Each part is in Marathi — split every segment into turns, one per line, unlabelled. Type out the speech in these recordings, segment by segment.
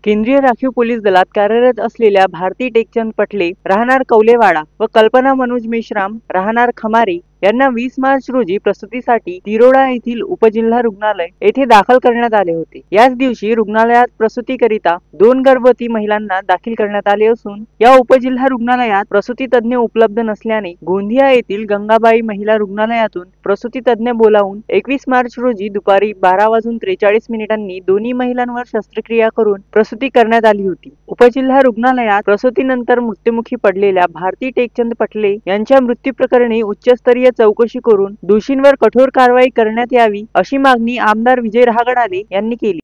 केंद्रीय राखीव पोलीस दलात कार्यरत असलेल्या भारती टेकचंद पटले राहणार कौलेवाडा व कल्पना मनोज मेश्राम राहणार खमारी यांना 20 मार्च रोजी प्रसूतीसाठी तिरोडा येथील उपजिल्हा रुग्णालय येथे दाखल करण्यात आले होते। याच दिवशी रुग्णालयात प्रसूतीकरिता 2 गर्भवती महिलांना दाखल करण्यात आले असून या उपजिल्हा रुग्णालयात प्रसूती तज्ञ उपलब्ध नसल्याने गोंदिया येथील गंगाबाई महिला रुग्णालयातून प्रसूती तज्ञ बोलावून 21 मार्च रोजी दुपारी 12:43 दोन्ही महिलांवर शस्त्रक्रिया करून प्रसूती करण्यात आली होती। उपजिल्हा रुग्णालयात प्रसूतीनंतर मृत्युमुखी पडलेल्या भारती टेकचंद पटले यांच्या मृत्यू प्रकरणी उच्चस्तरीय चौकशी करून दोषींवर कठोर कारवाई करण्यात यावी अशी मागणी आमदार विजय राहगडाले यांनी केली।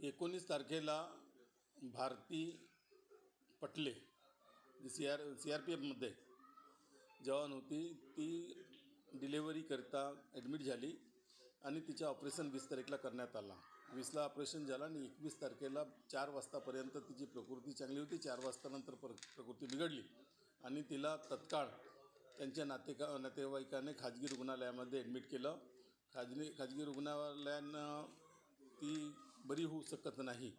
19 तारखेला भारती पटले CRPF मध्ये जवान होती, ती डिलिव्हरी करता ॲडमिट झाली आणि तिचं ऑपरेशन 20 तारखेला करण्यात आला। 20ला ऑपरेशन झालं आणि 21 तारखेला 4 वाजतापर्यंत तिची प्रकृती चांगली होती। 4 वाजतानंतर प्रकृती बिघडली आणि तिला तत्काळ त्यांच्या नातेवाईकाने खाजगी रुग्णालयामध्ये ॲडमिट केलं। खाजगी रुग्णालयानं ती बरी होऊ शकत नाही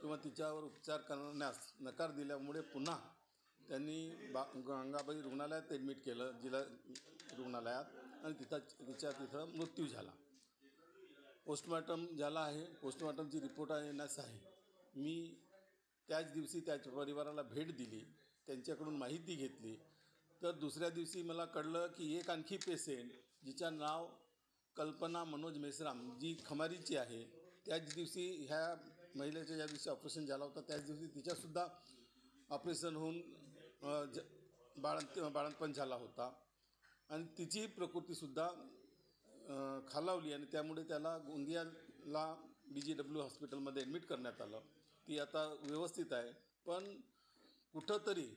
किंवा तिच्यावर उपचार करण्यास नकार दिल्यामुळे पुन्हा त्यांनी गंगाबाई रुग्णालयात ॲडमिट केलं, जिल्हा रुग्णालयात, आणि तिथं मृत्यू झाला। पोस्टमॉर्टम झाला आहे, पोस्टमॉर्टमची रिपोर्ट येण्यास आहे। मी त्याच दिवशी त्याच्या परिवाराला भेट दिली, त्यांच्याकडून माहिती घेतली, तर दुसऱ्या दिवशी मला कळलं की एक आणखी पेशंट जिचं नाव कल्पना मनोज मेश्राम जी खमारीची आहे, त्याच दिवशी ह्या महिलेच्या ज्या दिवशी ऑपरेशन झाला होता त्याच दिवशी तिच्यासुद्धा ऑपरेशन होऊन बाळंतपण झाला होता आणि तिची प्रकृतीसुद्धा खालावली आणि त्यामुळे त्याला गोंदियाला BGW हॉस्पिटलमध्ये ॲडमिट करण्यात आलं। ती आता व्यवस्थित आहे, पण कुठंतरी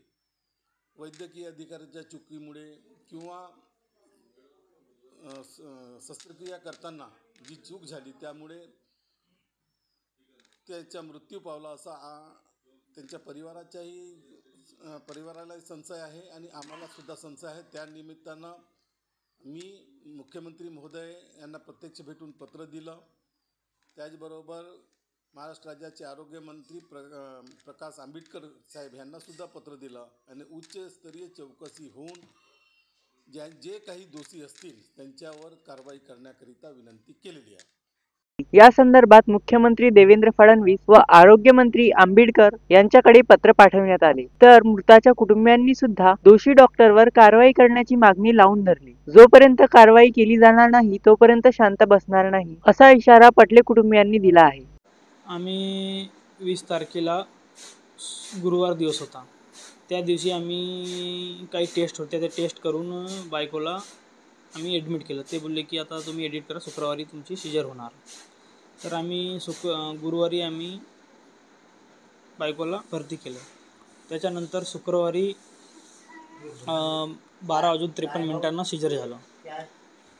वैद्यकीय अधिकाऱ्याच्या चुकीमुळे किंवा शस्त्रक्रिया करताना जी चूक झाली त्यामुळे त्याचा मृत्यू पावला असा त्यांच्या परिवारालाही संशय आहे आणि आम्हालासुद्धा संशय आहे। त्या निमित्तानं मी मुख्यमंत्री महोदय यांना प्रत्यक्ष भेटून पत्र दिलं, त्याचबरोबर महाराष्ट्र राज्याचे आरोग्यमंत्री प्रकाश आंबेडकर साहेब यांनासुद्धा पत्र दिलं आणि उच्चस्तरीय चौकशी होऊन जे काही दोषी असतील त्यांच्यावर कारवाई करण्याकरिता विनंती केलेली आहे।
या संदर्भात मुख्यमंत्री देवेंद्र फडणवीस व आरोग्यमंत्री आंबेडकर यांच्याकडे पत्र पाठवण्यात आले, तर मृताच्या कुटुंबियांनी सुद्धा दोषी डॉक्टरवर कारवाई करण्याची मागणी लावून धरली। जोपर्यंत कारवाई केली जाणार नाही तोपर्यंत शांत बसणार नाही असा इशारा पटले कुटुंबियांनी दिला आहे।
आम्ही 20 तारखेला गुरुवार दिवस होता, त्या दिवशी आम्ही काही टेस्ट होत्या, त्या टेस्ट करून बायकोला आम्ही ॲडमिट केलं। ते बोलले की आता तुम्ही एडिट करा, शुक्रवारी तुमची सीजर होणार। तर आम्ही गुरुवारी आम्ही बायकोला भरती केलं। त्याच्यानंतर शुक्रवारी 12:53 सीजर झालं।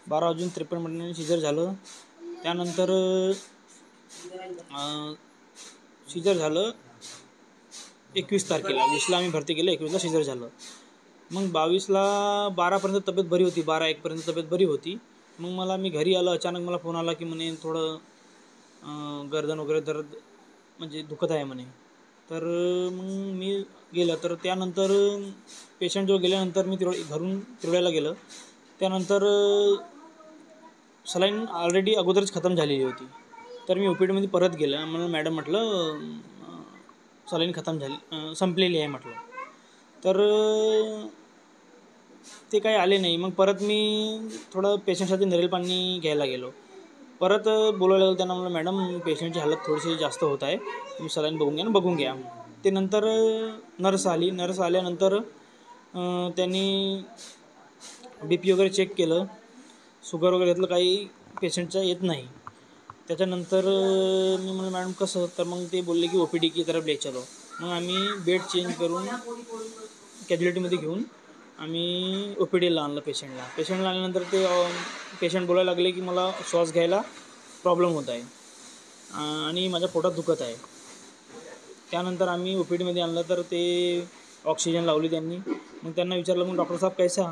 12:53 सीजर झालं। त्यानंतर सीजर झालं 21 तारखेला। 20ला आम्ही भरती केलं, 21ला सीजर झालं। मग 22ला 12पर्यंत तब्येत बरी होती, 12-1पर्यंत तब्येत बरी होती। मग मी घरी आलो, अचानक मला फोन आला की म्हणे थोडं गर्दन वगैरे दर्द म्हणजे दुखत आहे म्हणे। तर मग मी गेलं, तर त्यानंतर पेशंट जो गेल्यानंतर मी घरून तिरोड्याला गेलं। त्यानंतर सलाईन ऑलरेडी अगोदरच खतम झालेली होती, तर मी OPDमध्ये परत गेलं। मला मॅडम म्हटलं सलाईन खतम झाली, संपलेली आहे म्हटलं। तर ते काही आले नाही। मग परत मी थोडं पेशंटसाठी नारळ पाणी घ्यायला गेलो, परत बोलायला लागलं त्यांना, म्हणलं मॅडम पेशंटची हालत थोडीशी जास्त होत आहे, तुम्ही सलाईन बघून घ्या। ते नंतर नर्स आली, नर्स आल्यानंतर त्यांनी BP वगैरे चेक केलं, शुगर वगैरे घेतलं, काही पेशंटचं येत नाही। त्याच्यानंतर मी म्हणलं मॅडम कसं, तर मग ते बोलले की OPD की तरफ ले चलो। मग आम्ही बेड चेंज करून कॅज्युलिटीमध्ये घेऊन आम्ही OPDला आणलं पेशंटला आणल्यानंतर ते पेशंट बोलायला लागले की मला श्वास घ्यायला प्रॉब्लेम होत आहे आणि माझ्या पोटात दुखत आहे। त्यानंतर आम्ही OPDमध्ये आणलं, तर ते ऑक्सिजन लावली त्यांनी। मग त्यांना विचारलं, मग डॉक्टर साहेब कैसा,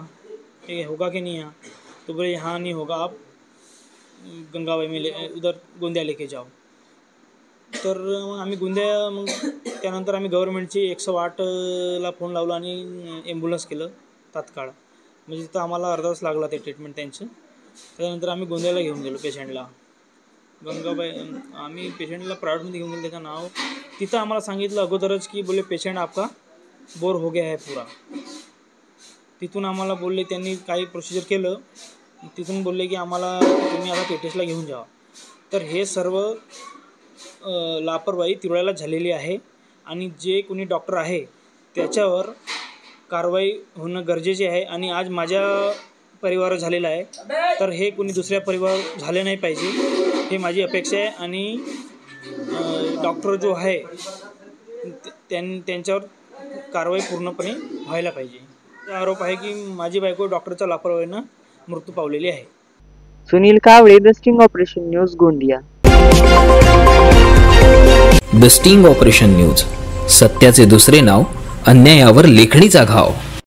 ये होगा कि नहीं यहाँ? तो बोले यहाँ नहीं होगा, आप गंगाबाई में उधर गोंदिया लेके जाओ. तर मग आम्ही गोंदिया, मग त्यानंतर आम्ही गव्हर्नमेंटची 108ला फोन लावला आणि ॲम्ब्युलन्स केलं तात्काळ. म्हणजे तिथं आम्हाला अर्धा तास लागला ते ट्रीटमेंट त्यांचं. त्यानंतर आम्ही गोंदियाला घेऊन गेलो पेशंटला. गंगाबाई आम्ही पेशंटला प्रायव्हेटमध्ये घेऊन गेलो. त्याचं नाव तिथं आम्हाला सांगितलं अगोदरच की बोले पेशंट आपका बोर हो गया है पूरा. तिथून आम्हाला बोलले, त्यांनी काही प्रोसिजर केलं. तिथून बोलले की आम्हाला तुम्ही आता पेटेसला घेऊन जावा. तर हे सर्व लापरवाही तिरोड्याला झालेली आहे आणि जे कोणी डॉक्टर आहे त्याच्यावर कारवाई होणं गरजेचे आहे. आणि आज माझ्या परिवार झालेला आहे, तर हे कोणी दुसऱ्या परिवार झाले नाही पाहिजे, हे माझी अपेक्षा आहे. आणि डॉक्टर जो आहे त्यांच्यावर कारवाई पूर्णपणे व्हायला पाहिजे. आरोप आहे की माझी बायको डॉक्टरच्या लापरवाहीनं मृत्यू पावलेली आहे.
Sunil Kawale, the sting operation news, Gondia.
The sting operation news, सत्याचे दुसरे नाव, अन्यायावर लेखणीचा घाव.